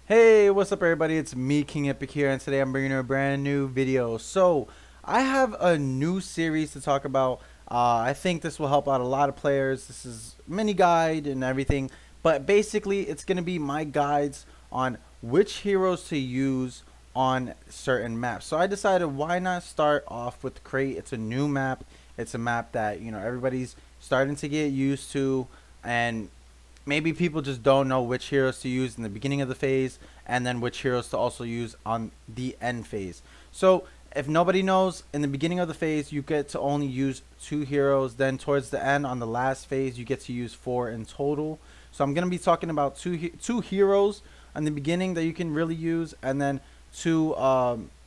Hey, what's up everybody? It's me, King Epic here, and today I'm bringing you a brand new video. So, I have a new series to talk about. I think this will help out a lot of players. This is mini guide and everything, but basically it's going to be my guides on which heroes to use on certain maps. So I decided why not start off with Crait. It's a new map. It's a map that, everybody's starting to get used to, and maybe people just don't know which heroes to use in the beginning of the phase and then which heroes to also use on the end phase. So if nobody knows, in the beginning of the phase you get to only use 2 heroes, then towards the end on the last phase you get to use 4 in total. So I'm going to be talking about two heroes in the beginning that you can really use, and then two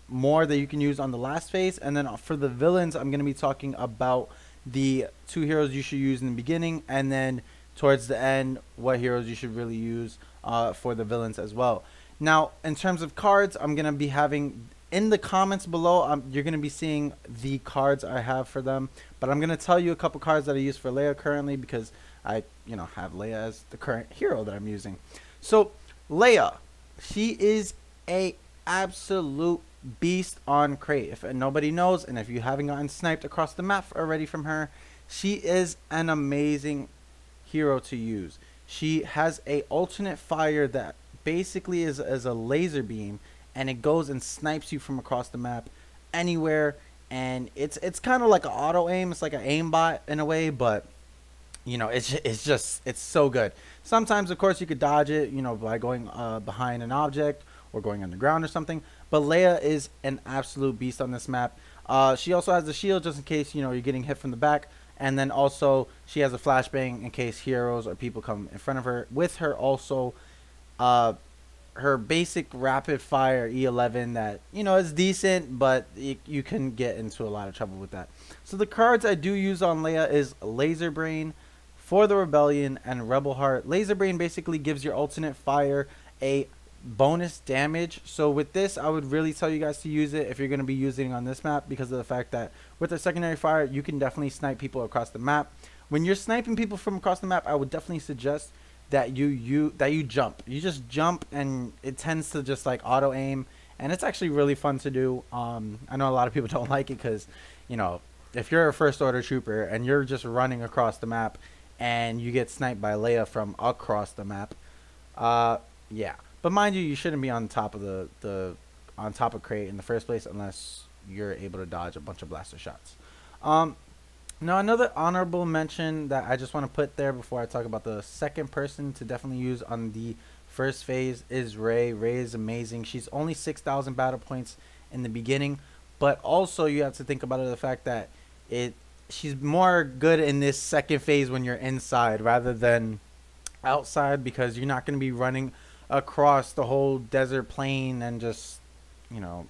more that you can use on the last phase. And then for the villains, I'm going to be talking about the 2 heroes you should use in the beginning, and then towards the end what heroes you should really use for the villains as well. Now, in terms of cards, I'm going to be having in the comments below, you're going to be seeing the cards I have for them, but I'm going to tell you a couple cards that I use for Leia currently, because I have Leia as the current hero that I'm using. So Leia, she is a absolute beast on Crait. If nobody knows, and if you haven't gotten sniped across the map already from her, she is an amazing hero to use. She has a alternate fire that basically is a laser beam, and it goes and snipes you from across the map anywhere, and it's kind of like an auto aim. It's like an aimbot in a way, but it's so good. Sometimes of course you could dodge it, by going behind an object or going underground or something, but Leia is an absolute beast on this map. She also has the shield just in case you're getting hit from the back, and then also she has a flashbang in case heroes or people come in front of her. With her also, her basic rapid fire E11 that is decent, but you can get into a lot of trouble with that. So the cards I do use on Leia is Laser Brain, For the Rebellion, and Rebel Heart. Laser Brain basically gives your alternate fire a bonus damage. So with this, I would really tell you guys to use it if you're going to be using it on this map, because of the fact that with the secondary fire you can definitely snipe people across the map. When you're sniping people from across the map, I would definitely suggest that you jump. You just jump, and it tends to just like auto aim, and it's actually really fun to do. I know a lot of people don't like it because if you're a first order trooper and you're just running across the map and you get sniped by Leia from across the map, yeah. But mind you, you shouldn't be on top of on top of Crait in the first place unless you're able to dodge a bunch of blaster shots. Now, another honorable mention that I just want to put there before I talk about the second person to definitely use on the first phase is Rey. Rey is amazing. She's only 6,000 battle points in the beginning, but also you have to think about the fact that she's more good in this second phase when you're inside rather than outside, because you're not going to be running across the whole desert plain and just you're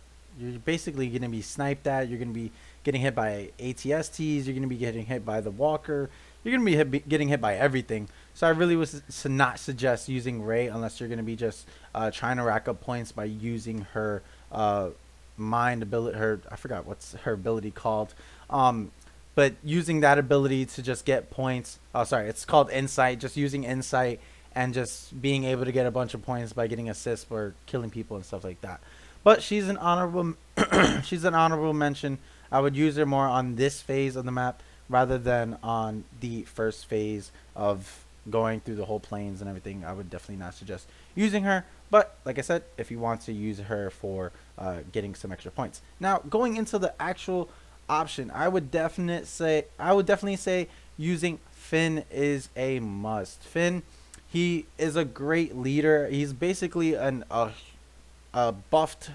basically going to be sniped at. You're going to be getting hit by ATSTs. You're going to be getting hit by the walker. You're going to be getting hit by everything. So I really would not suggest using Rey unless you're going to be just trying to rack up points by using her mind ability. I forgot what's her ability called. But using that ability to just get points. Oh, sorry, it's called Insight. Just using Insight and just being able to get a bunch of points by getting assists for killing people and stuff like that. But she's an honorable she's an honorable mention. I would use her more on this phase of the map rather than on the first phase of going through the whole plains and everything. I would definitely not suggest using her. But like I said, if you want to use her for getting some extra points. Now, going into the actual option, I would definitely say using Finn is a must. Finn, he is a great leader. He's basically a buffed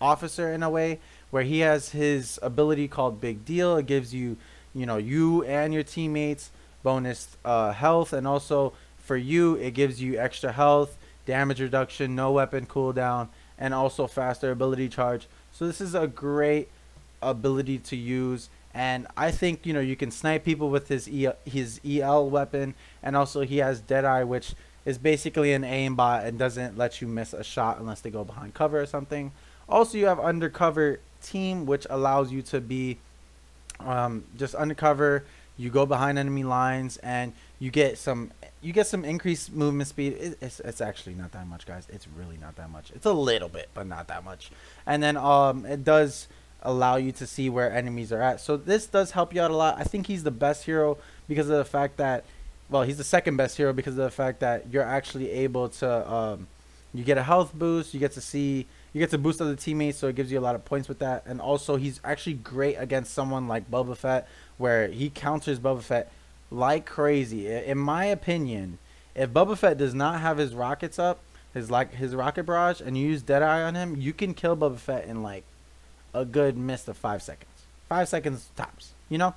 officer in a way, where he has his ability called Big Deal. It gives you, you and your teammates bonus health, and also for you it gives you extra health, damage reduction, no weapon cooldown, and also faster ability charge. So this is a great ability to use, and I think you can snipe people with his EL weapon, and also he has Deadeye, which is basically an aimbot and doesn't let you miss a shot unless they go behind cover or something. Also, you have Undercover Team, which allows you to be just undercover. You go behind enemy lines and you get some you get some increased movement speed. It's actually not that much, guys. It's really not that much. It's a little bit, but not that much. And then it does allow you to see where enemies are at. So this does help you out a lot. I think he's the best hero because of the fact that, well, he's the second best hero because of the fact that you're actually able to you get a health boost. You get to boost other teammates, so it gives you a lot of points with that. And also, he's actually great against someone like Boba Fett, where he counters Boba Fett like crazy. In my opinion, if Boba Fett does not have his rockets up, his rocket barrage, and you use Deadeye on him, you can kill Boba Fett in like a good mist of 5 seconds. 5 seconds tops, you know?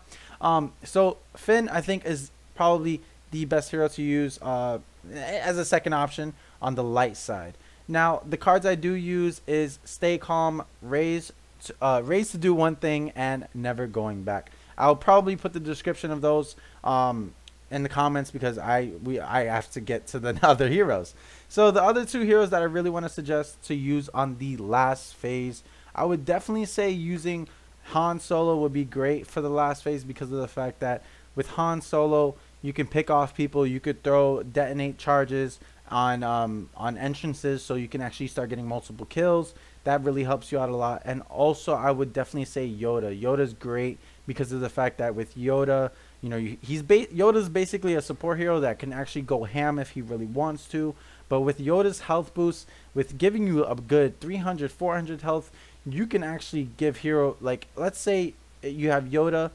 So Finn, I think, is probably the best hero to use as a second option on the light side. Now, the cards I do use is Stay Calm, Raise to do one thing, and Never Going Back. I'll probably put the description of those in the comments because I have to get to the other heroes. So the other two heroes that I really want to suggest to use on the last phase, I would definitely say using Han Solo would be great for the last phase because of the fact that with Han Solo, you can pick off people, you could detonate charges on entrances, so you can actually start getting multiple kills. That really helps you out a lot. And also, I would definitely say Yoda. Yoda's great because of the fact that with Yoda, you know, Yoda's basically a support hero that can actually go ham if he really wants to. But with Yoda's health boost, with giving you a good 300, 400 health, you can actually give hero, like, let's say you have Yoda,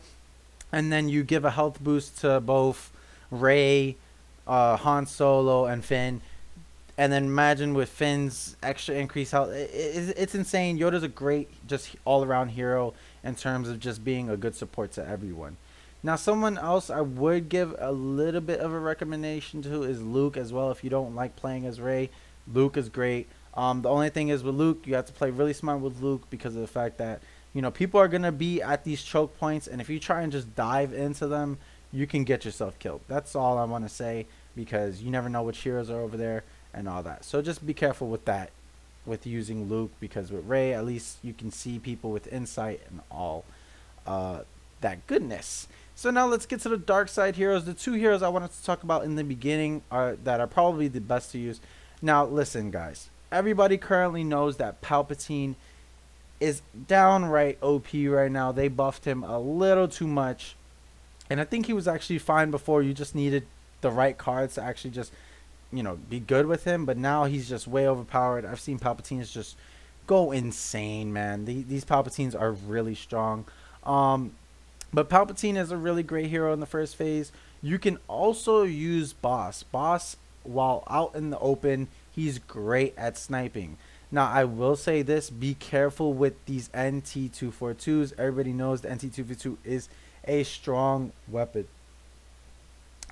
and then you give a health boost to both Rey, Han Solo, and Finn. And then imagine with Finn's extra increased health. It's insane. Yoda's a great, just all-around hero in terms of just being a good support to everyone. Now, someone else I would give a little bit of a recommendation to is Luke as well. If you don't like playing as Rey, Luke is great. The only thing is with Luke, you have to play really smart with Luke because of the fact that, you know, people are going to be at these choke points. And if you try and just dive into them, you can get yourself killed. That's all I want to say because you never know which heroes are over there and all that. So just be careful with that, with using Luke, because with Rey, at least you can see people with insight and all that goodness. So now let's get to the dark side heroes. The two heroes I wanted to talk about in the beginning are probably the best to use. Now listen, guys, everybody currently knows that Palpatine is downright OP right now. They buffed him a little too much, and I think he was actually fine before. You just needed the right cards to actually just, you know, be good with him. But now he's just way overpowered. I've seen Palpatines just go insane, man. These Palpatines are really strong. But Palpatine is a really great hero in the first phase. You can also use Boss. Boss, while out in the open, he's great at sniping. Now, I will say this. Be careful with these NT242s. Everybody knows the NT242 is a strong weapon.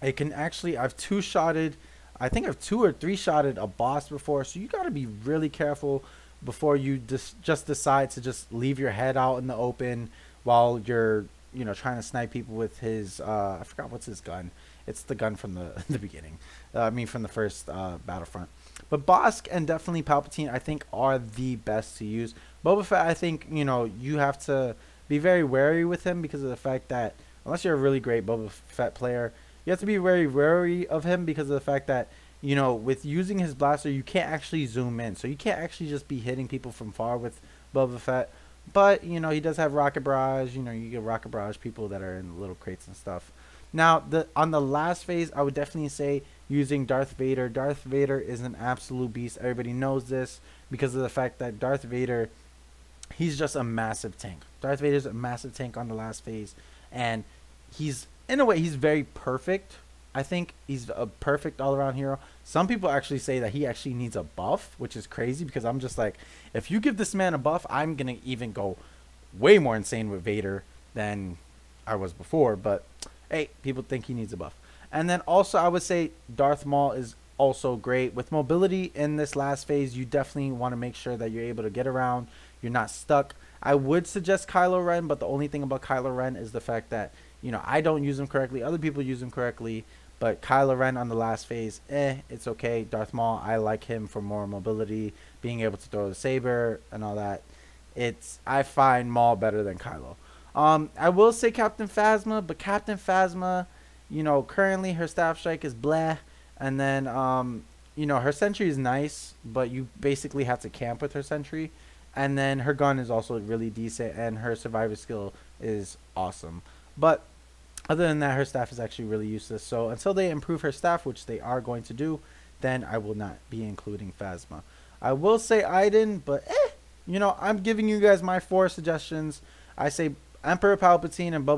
It can actually, I think I've 2 or 3 shotted a boss before, so you got to be really careful before you just decide to just leave your head out in the open while you're, you know, trying to snipe people with his, I forgot what's his gun. It's the gun from the beginning. From the first Battlefront. But Bosk and definitely Palpatine, I think, are the best to use. Boba Fett, I think, you know, you have to be very wary with him because of the fact that, unless you're a really great Boba Fett player, you have to be very wary of him because of the fact that, you know, with using his blaster, you can't actually zoom in. So you can't actually just be hitting people from far with Boba Fett. But, you know, he does have rocket barrage. You know, you get rocket barrage people that are in little crates and stuff. Now, on the last phase, I would definitely say using Darth Vader. Darth Vader is an absolute beast. Everybody knows this because of the fact that Darth Vader, he's just a massive tank. Darth Vader's a massive tank on the last phase. And he's, in a way, he's very perfect. I think he's a perfect all-around hero. Some people actually say that he actually needs a buff, which is crazy because I'm just like, if you give this man a buff, I'm going to even go way more insane with Vader than I was before. But, hey, people think he needs a buff. And then also I would say Darth Maul is also great. With mobility in this last phase, you definitely want to make sure that you're able to get around. You're not stuck. I would suggest Kylo Ren, but the only thing about Kylo Ren is the fact that, you know, I don't use him correctly. Other people use him correctly. But Kylo Ren on the last phase, it's okay. Darth Maul, I like him for more mobility, being able to throw the saber and all that. I find Maul better than Kylo. I will say Captain Phasma, but Captain Phasma, you know, currently her staff strike is bleh. And then you know, her sentry is nice, but you basically have to camp with her sentry. And then her gun is also really decent, and her survivor skill is awesome. But other than that, her staff is actually really useless. So until they improve her staff, which they are going to do, then I will not be including Phasma. I will say Iden, but you know, I'm giving you guys my 4 suggestions. I say Emperor Palpatine and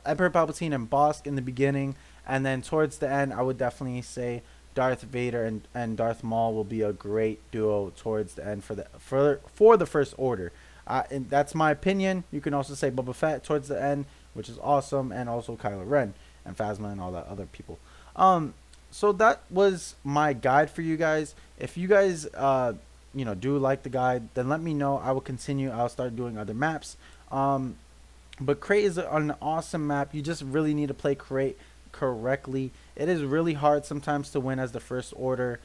Emperor Palpatine and Bosk in the beginning, and then towards the end, I would definitely say Darth Vader and Darth Maul will be a great duo towards the end for the First Order. And that's my opinion. You can also say Boba Fett towards the end, which is awesome, and also Kylo Ren and Phasma and all that other people. So that was my guide for you guys. If you guys you know, do like the guide, then let me know. I will continue. I'll start doing other maps. But Crait is an awesome map. You just really need to play Crait correctly. It is really hard sometimes to win as the First Order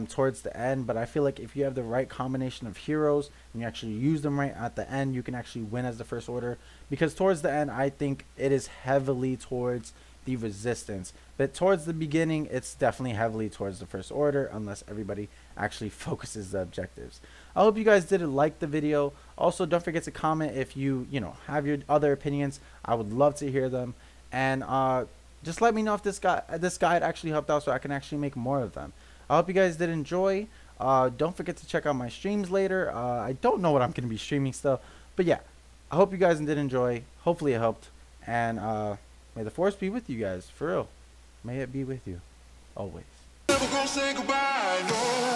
towards the end, but I feel like if you have the right combination of heroes and you actually use them right at the end, you can actually win as the First Order. Because towards the end, I think it is heavily towards the Resistance, but towards the beginning, it's definitely heavily towards the First Order, unless everybody actually focuses the objectives. I hope you guys did like the video. Also, don't forget to comment if you know, have your other opinions. I would love to hear them. And just let me know if this guide actually helped out, so I can actually make more of them. I hope you guys did enjoy. Don't forget to check out my streams later. I don't know what I'm going to be streaming still, but yeah, I hope you guys did enjoy. Hopefully it helped, and may the Force be with you guys, for real. May it be with you always. Never gonna say goodbye, no.